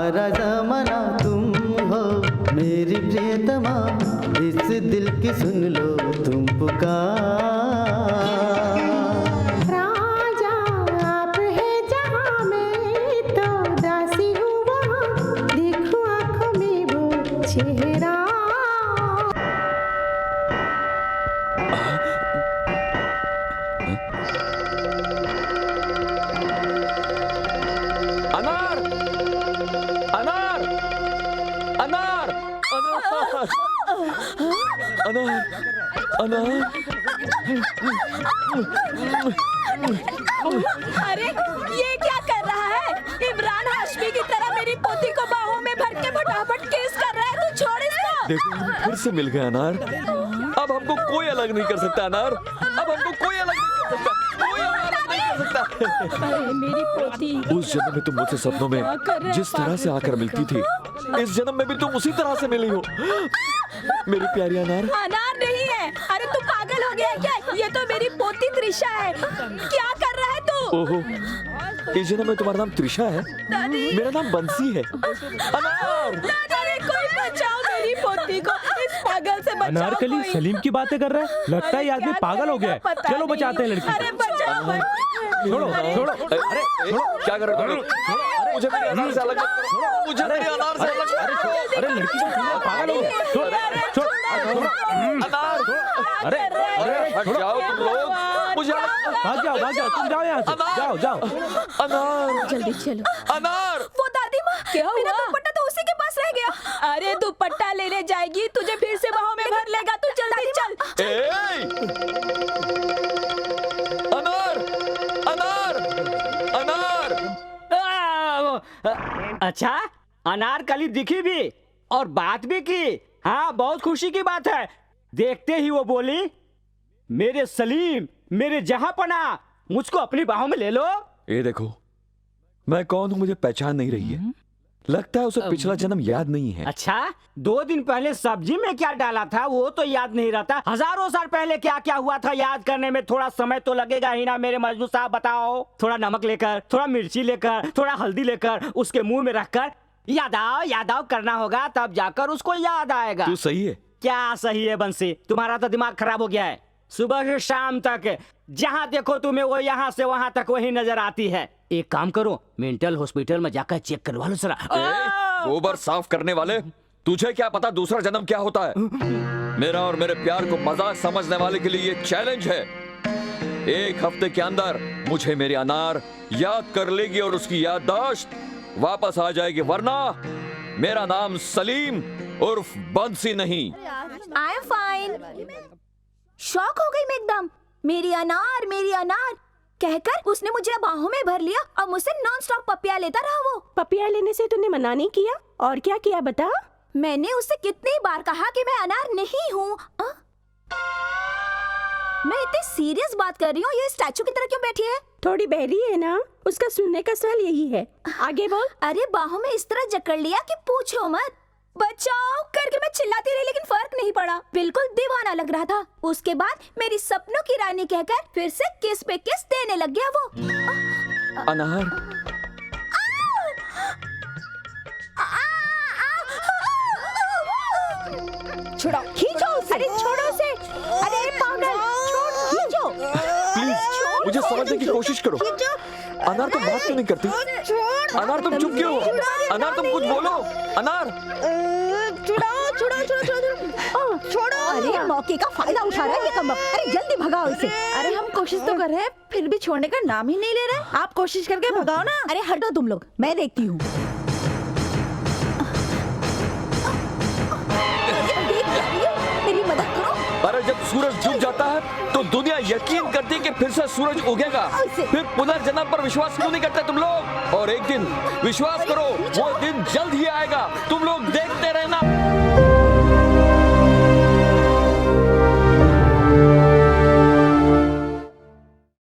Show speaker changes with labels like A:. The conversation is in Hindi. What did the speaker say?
A: सारा ज़माना तुम हो मेरी प्रियतमा, इस दिल की सुन लो तुम पुकार।
B: राजा आप है जहाँ मैं तो दासी हूँ वहाँ, देखो आँखों में वो चेहरा।
C: अनार अनार अनार अनार अनार
D: अरे ये क्या कर रहा है? इमरान हाशमी की तरह मेरी पोती को बाहों में भर के फटाफट किस कर रहा है। तू छोड़ इसको।
C: देखो फिर से मिल गया अनार। अब हमको कोई अलग नहीं कर सकता अनार। अब हमको कोई अलग नहीं कर सकता। कोई अलग नहीं कर सकता।
D: अरे मेरी पोती।
C: उस जन्म में तुम मुझसे सपनों में जिस तरह से आकर मिलती थी, इस जन्म में भी तुम उसी तरह से मिली हो मेरी प्यारी अनार।
D: अनार नहीं है। अरे तू पागल हो गया है क्या? ये तो मेरी पोती त्रिशा है। क्या कर रहा है तू?
C: ओहो, इस जन्म में तुम्हारा नाम त्रिशा है, मेरा नाम बंसी है। अनार
D: अरे कोई बचाओ मेरी पोती को, इस पागल से बचाओ।
E: अनारकली
D: कोई।
E: सलीम की बातें कर रहा है। लगता है ये आदमी पागल हो गया है।
D: पता
E: चलो
D: नहीं।
E: बचाते हैं लड़की
D: अरे बचाओ।
E: छोड़ो छोड़ो।
C: अरे क्या कर रहे हो? मुझे मेरे अनार से अलग मत करो। मुझे मेरे अनार से अलग मत करो।
E: अरे लड़की तो पागल हो गया। छोड़
C: अनार
E: अरे अरे
C: हट जाओ तुम लोग। मुझे
E: भाग जाओ तुम जाओ यहाँ से। जाओ जाओ।
D: अनार जल्दी चलो।
C: अनार
D: वो दादी माँ, क्या हुआ? मेरा दुपट्टा तो उसी के पास रह गया। अरे दुपट्टा लेने जाएगी, तुझे फिर से बाहों में भर लेगा। तू जल्दी चल।
C: अनार अनार अनार।
F: अच्छा, अनारकली दिखी भी और बात भी की। हाँ, बहुत खुशी की बात है। देखते ही वो बोली, मेरे सलीम, मेरे जहांपना, मुझको अपनी बाहों में ले लो।
C: ये देखो, मैं कौन हूँ मुझे पहचान नहीं रही है। लगता है उसे पिछला जन्म याद नहीं है।
F: अच्छा, 2 दिन पहले सब्जी में क्या डाला था वो तो याद नहीं रहता। हजारों साल पहले क्या क्या हुआ था याद करने में थोड़ा समय तो लगेगा ही ना। मेरे मजनू साहब बताओ। थोड़ा नमक लेकर, थोड़ा मिर्ची लेकर, थोड़ा हल्दी लेकर उसके मुंह में रखकर याद आओ करना होगा, तब जाकर उसको याद आएगा।
C: तू सही है।
F: क्या सही है बंसी? तुम्हारा तो दिमाग खराब हो गया है। सुबह से शाम तक जहाँ देखो तुम्हें वो यहाँ से वहाँ तक वही नजर आती है। एक काम करो, मेंटल हॉस्पिटल में जाकर चेक करवा लो जरा।
C: गोबर साफ करने वाले, तुझे क्या पता दूसरा जन्म क्या होता है? मेरा और मेरे प्यार को मजाक समझने वाले के लिए ये चैलेंज है। 1 हफ्ते के अंदर मुझे मेरी अनार याद कर लेगी और उसकी याददाश्त वापस आ जाएगी, वरना मेरा नाम सलीम उर्फ बंसी नहीं।
D: I am fine. शॉक हो गई मैं एकदम। मेरी अनार कहकर उसने मुझे बाहों में भर लिया और मुझसे नॉन स्टॉप पपिया लेता रहा। वो
B: पपिया लेने से तूने मना नहीं किया? और क्या किया बता?
D: मैंने उससे कितनी बार कहा कि मैं अनार नहीं हूँ। मैं इतनी सीरियस बात कर रही हूँ, ये स्टैचू की तरह क्यों बैठी है?
B: थोड़ी बहरी है ना, उसका सुनने का सवाल यही है। आगे बोल।
D: अरे बाहों में इस तरह जकड़ लिया कि पूछो मत। बचाओ करके मैं चिल्लाती रही लेकिन फर्क नहीं पड़ा। बिल्कुल दीवाना लग रहा था। उसके बाद मेरी सपनों की रानी कहकर फिर से किस पे किस देने लग गया वो।
C: अनार
B: छोड़ो, खींचो उसे। अरे छोड़ो उसे। अरे पागल, छोड़, खींचो।
C: प्लीज मुझे समझने की कोशिश करो। अनार तुम बात क्यों नहीं करती? अनार तुम चुप क्यों हो? अनार तुम कुछ बोलो। अनार
B: छोड़ो। अरे मौके का फायदा उठा रहा है ये कमबख्त। अरे जल्दी भगाओ इसे।
D: अरे हम कोशिश तो कर रहे हैं, फिर भी छोड़ने का नाम ही नहीं ले रहे। आप कोशिश करके भगाओ ना।
B: अरे हटो तुम लोग, मैं देखती हूँ। मेरी मदद करो।
C: अरे जब सूरज डूब जाता है तो दुनिया यकीन करती है कि फिर से सूरज उगेगा। फिर पुनर्जन्म पर विश्वास क्यों नहीं करते तुम लोग? और एक दिन विश्वास करो, वो दिन जल्द ही आएगा। तुम लोग देखते रहना।